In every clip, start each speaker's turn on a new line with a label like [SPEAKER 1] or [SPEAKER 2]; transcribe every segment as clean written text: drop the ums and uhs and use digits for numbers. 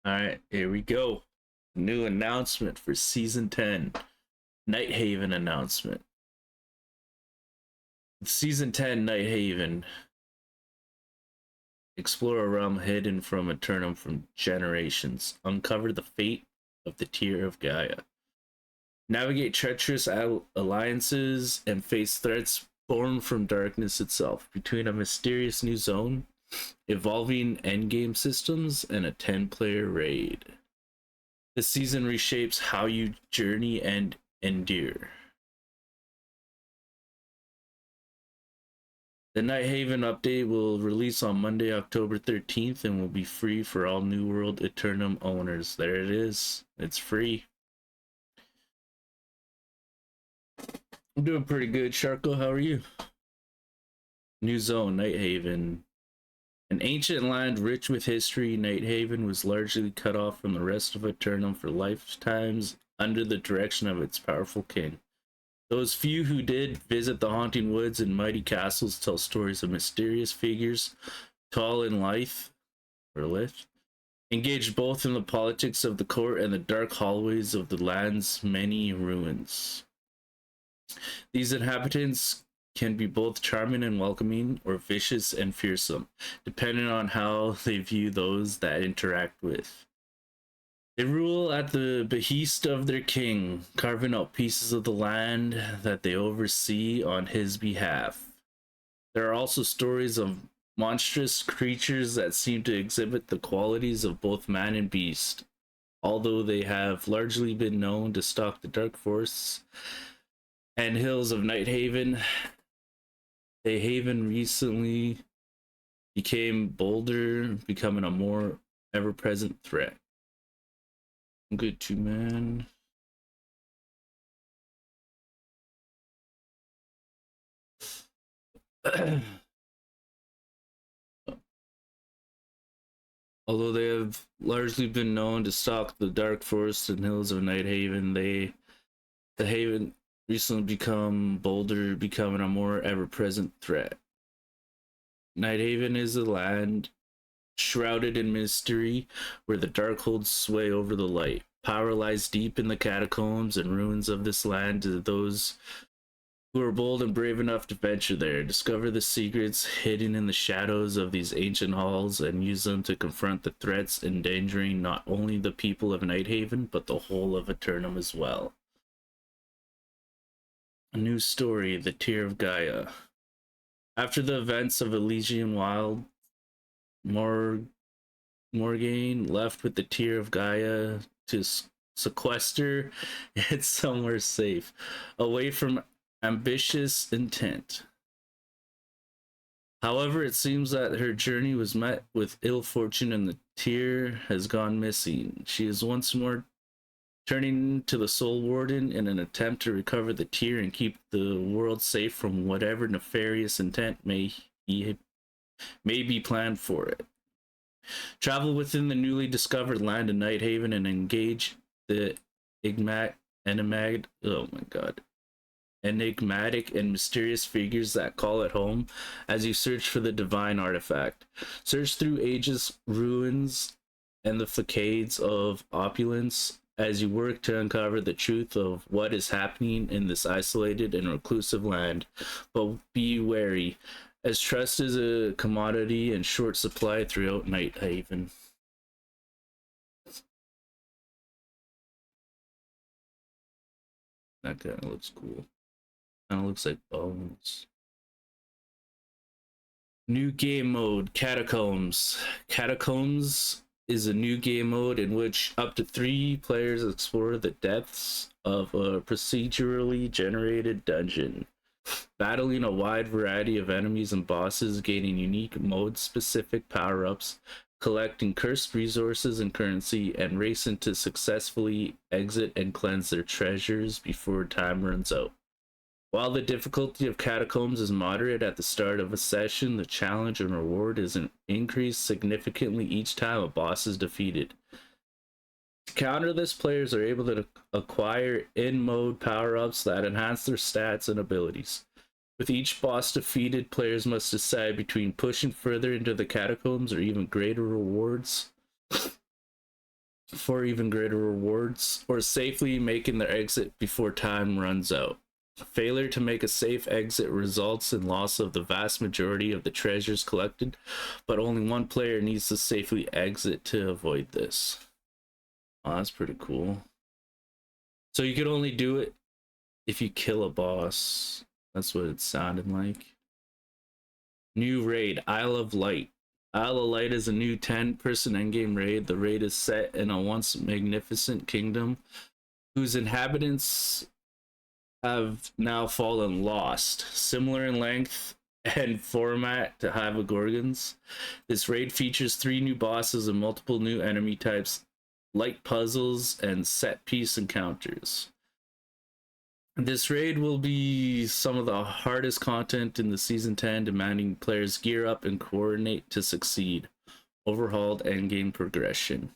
[SPEAKER 1] All right, here we go. New announcement for season 10. Nighthaven announcement. Season 10 Nighthaven. Explore a realm hidden from Eternum from generations. Uncover the fate of the Tear of Gaia. Navigate treacherous alliances and face threats born from darkness itself. Between a mysterious new zone, evolving endgame systems, and a 10-player raid. This season reshapes how you journey and endure. The Nighthaven update will release on Monday, October 13th, and will be free for all New World Eternum owners. There it is. It's free. I'm doing pretty good. Sharko, how are you? New zone, Nighthaven. An ancient land rich with history, Nighthaven was largely cut off from the rest of Eternum for lifetimes under the direction of its powerful king. Those few who did visit the haunting woods and mighty castles tell stories of mysterious figures, tall and lithe, engaged both in the politics of the court and the dark hallways of the land's many ruins. These inhabitants can be both charming and welcoming, or vicious and fearsome, depending on how they view those that interact with. They rule at the behest of their king, carving out pieces of the land that they oversee on his behalf. There are also stories of monstrous creatures that seem to exhibit the qualities of both man and beast. Although they have largely been known to stalk the dark forests and hills of Nighthaven, the haven recently became bolder, becoming a more ever-present threat. Good to man. Although they have largely been known to stalk the dark forests and hills of Nighthaven, the haven recently become bolder, becoming a more ever-present threat. Nighthaven is a land shrouded in mystery, where the dark holds sway over the light. Power lies deep in the catacombs and ruins of this land to those who are bold and brave enough to venture there. Discover the secrets hidden in the shadows of these ancient halls and use them to confront the threats endangering not only the people of Nighthaven, but the whole of Eternum as well. A new story, The Tear of Gaia. After the events of Elysian Wild, Morgaine left with the Tear of Gaia to sequester it somewhere safe, away from ambitious intent. However, it seems that her journey was met with ill fortune and the tear has gone missing. She is once more turning to the Soul Warden in an attempt to recover the tear and keep the world safe from whatever nefarious intent may be planned for it. Travel within the newly discovered land of Nighthaven and engage the enigmatic and mysterious figures that call it home as you search for the divine artifact. Search through ages, ruins, and the facades of opulence as you work to uncover the truth of what is happening in this isolated and reclusive land. But be wary, as trust is a commodity in short supply throughout Nighthaven. That kind of looks cool. Kind of looks like bones. New game mode, Catacombs. Catacombs is a new game mode in which up to 3 players explore the depths of a procedurally generated dungeon, battling a wide variety of enemies and bosses, gaining unique mode-specific power-ups, collecting cursed resources and currency, and racing to successfully exit and cleanse their treasures before time runs out. While the difficulty of Catacombs is moderate at the start of a session, the challenge and reward is increased significantly each time a boss is defeated. To counter this, players are able to acquire in-mode power-ups that enhance their stats and abilities. With each boss defeated, players must decide between pushing further into the Catacombs or even greater rewards for even greater rewards, or safely making their exit before time runs out. Failure to make a safe exit results in loss of the vast majority of the treasures collected, but only one player needs to safely exit to avoid this. Oh, that's pretty cool. So you could only do it if you kill a boss. That's what it sounded like. New raid, Isle of Light. Isle of Light is a new 10-person endgame raid. The raid is set in a once magnificent kingdom whose inhabitants have now fallen lost. Similar in length and format to Gorgons, this raid features 3 new bosses and multiple new enemy types, light puzzles, and set piece encounters. This raid will be some of the hardest content in the Season 10, demanding players gear up and coordinate to succeed. Overhauled endgame progression.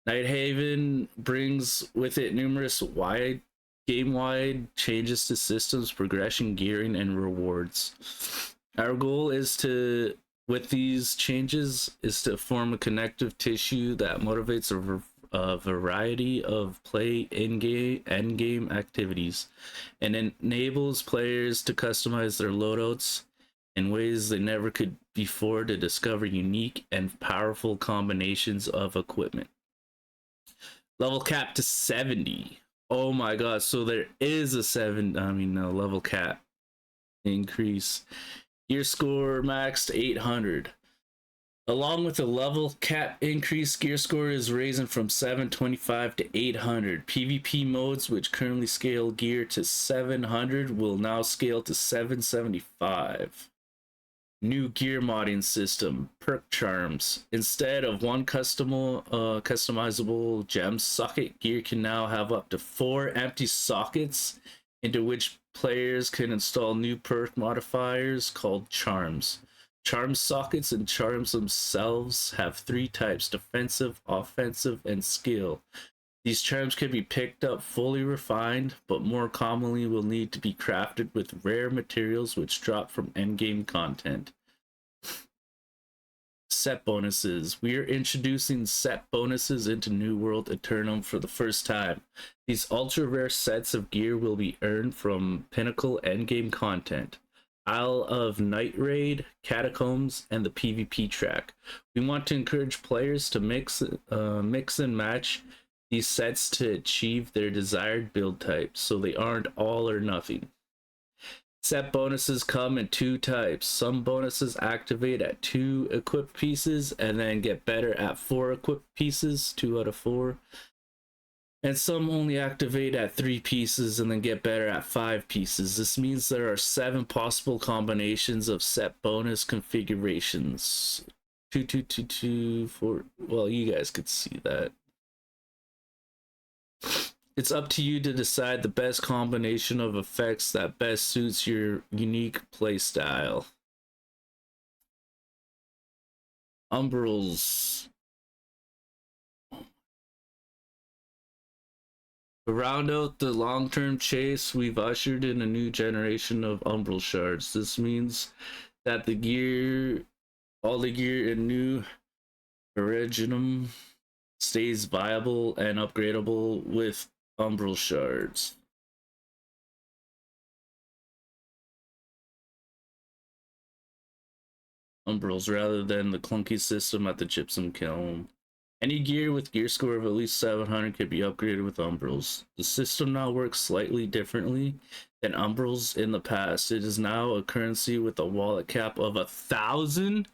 [SPEAKER 1] Nighthaven brings with it numerous game-wide changes to systems, progression, gearing, and rewards. Our goal is to, with these changes, is to form a connective tissue that motivates a variety of play endgame activities and enables players to customize their loadouts in ways they never could before to discover unique and powerful combinations of equipment. Level cap to 70. Oh my god, so there is a level cap increase. Gear score maxed 800. Along with the level cap increase, gear score is raising from 725 to 800. PvP modes, which currently scale gear to 700, will now scale to 775. New gear modding system, perk charms. Instead of one customizable gem socket, gear can now have up to 4 empty sockets into which players can install new perk modifiers called charms. Charm sockets and charms themselves have 3 types: defensive, offensive, and skill. These charms can be picked up fully refined, but more commonly will need to be crafted with rare materials which drop from endgame content. Set bonuses. We are introducing set bonuses into New World Eternum for the first time. These ultra rare sets of gear will be earned from pinnacle endgame content, Isle of Night Raid, Catacombs, and the PvP track. We want to encourage players to mix and match these sets to achieve their desired build type, so they aren't all or nothing. Set bonuses come in 2 types. Some bonuses activate at 2 equipped pieces and then get better at 4 equipped pieces, 2 out of 4. And some only activate at 3 pieces and then get better at 5 pieces. This means there are 7 possible combinations of set bonus configurations. 2, 2, 2, 2, 4. Well, you guys could see that. It's up to you to decide the best combination of effects that best suits your unique playstyle. Umbrals. To round out the long-term chase, we've ushered in a new generation of umbral shards. This means that all the gear in New Originum stays viable and upgradable with umbral shards. Umbrals rather than the clunky system at the gypsum kiln. Any gear with gear score of at least 700 can be upgraded with umbrals. The system now works slightly differently than umbrals in the past. It is now a currency with a wallet cap of 1,000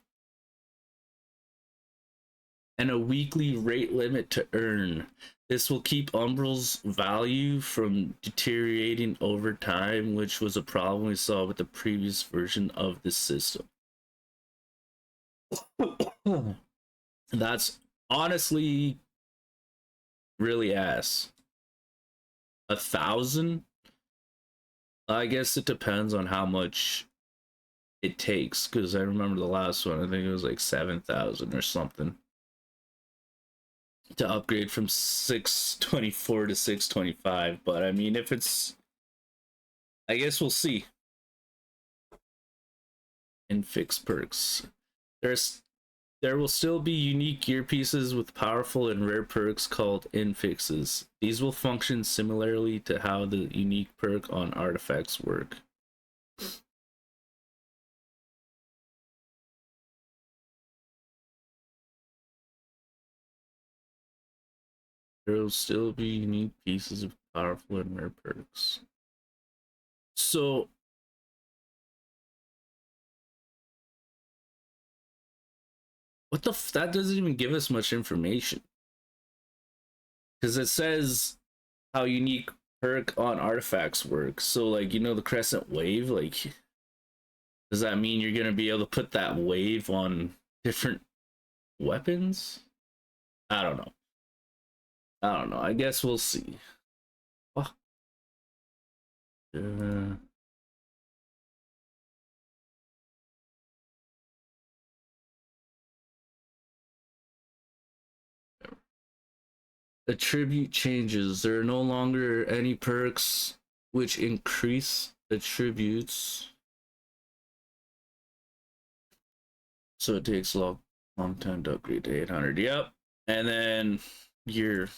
[SPEAKER 1] and a weekly rate limit to earn. This will keep umbral's value from deteriorating over time, which was a problem we saw with the previous version of the system. That's honestly really ass. 1,000? I guess it depends on how much it takes, because I remember the last one, I think it was like 7,000 or something to upgrade from 624 to 625. But I mean, if it's, I guess we'll see. And fix perks. There's There will still be unique gear pieces with powerful and rare perks called infixes. These will function similarly to how the unique perk on artifacts work. There will still be unique pieces of powerful and rare perks. So what the that doesn't even give us much information. Because it says how unique perk on artifacts works. So like, you know, the crescent wave, like, does that mean you're gonna be able to put that wave on different weapons? I don't know. I don't know. I guess we'll see. Oh. Attribute changes. There are no longer any perks which increase attributes. So it takes a long time to upgrade to 800. Yep. And then your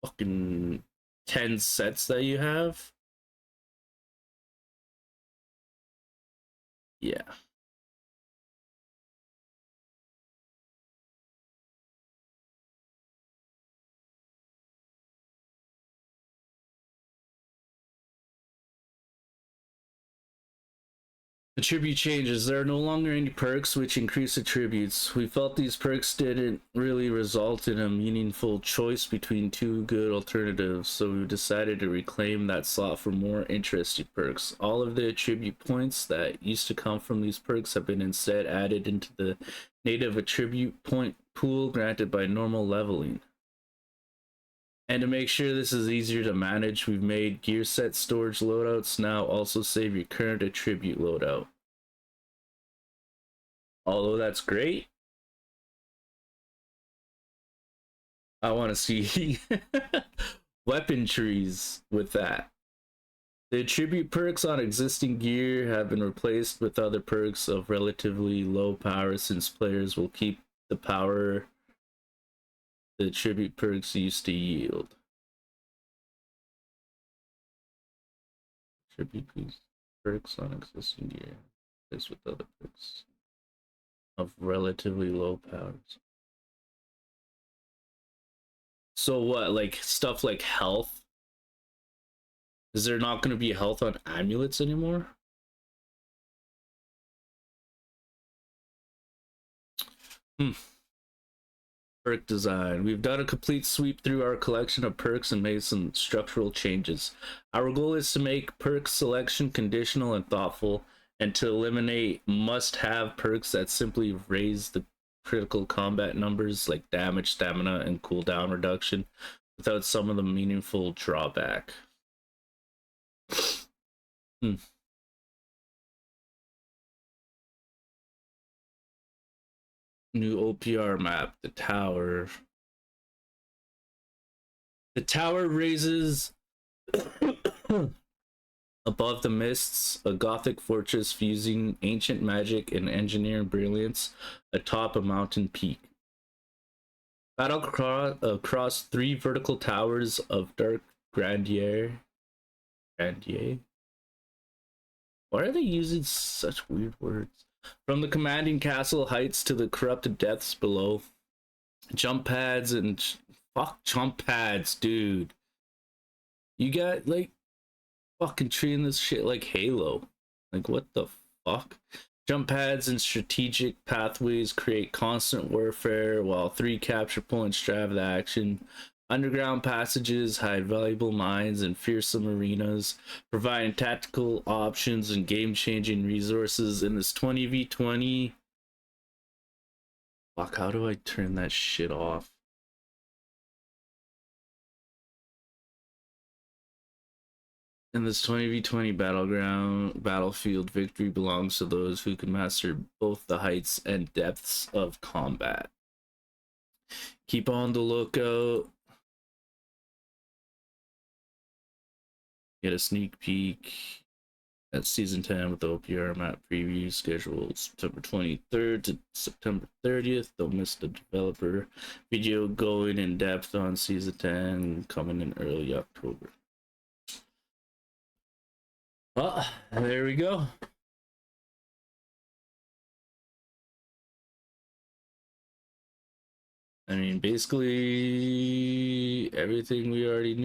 [SPEAKER 1] fucking 10 sets that you have. Yeah. Attribute changes. There are no longer any perks which increase attributes. We felt these perks didn't really result in a meaningful choice between two good alternatives, so we decided to reclaim that slot for more interesting perks. All of the attribute points that used to come from these perks have been instead added into the native attribute point pool granted by normal leveling. And to make sure this is easier to manage, we've made gear set storage loadouts now also save your current attribute loadout. Although that's great, I want to see weapon trees with that. The attribute perks on existing gear have been replaced with other perks of relatively low power since players will keep the power the attribute perks used to yield. Attribute perks on existing gear replaced with other perks of relatively low powers. So what, like stuff like health? Is there not going to be health on amulets anymore? Perk design. We've done a complete sweep through our collection of perks and made some structural changes. Our goal is to make perk selection conditional and thoughtful, and to eliminate must-have perks that simply raise the critical combat numbers like damage, stamina, and cooldown reduction without some of the meaningful drawback. New OPR map, the tower. The tower raises above the mists, a gothic fortress fusing ancient magic and engineering brilliance atop a mountain peak. Battle across three vertical towers of dark grandeur. Grandier? Why are they using such weird words? From the commanding castle heights to the corrupted depths below. Jump pads and fuck jump pads, dude. You got like fucking treating this shit like Halo. Like what the fuck? Jump pads and strategic pathways create constant warfare, while three capture points drive the action. Underground passages hide valuable mines and fearsome arenas, providing tactical options and game-changing resources in this 20v20. Fuck, how do I turn that shit off? In this 20v20 battlefield, victory belongs to those who can master both the heights and depths of combat. Keep on the lookout. Get a sneak peek That's season 10 with the OPR map preview scheduled September 23rd to September 30th. Don't miss the developer video going in depth on season 10 coming in early October. Well, there we go. I mean, basically everything we already knew.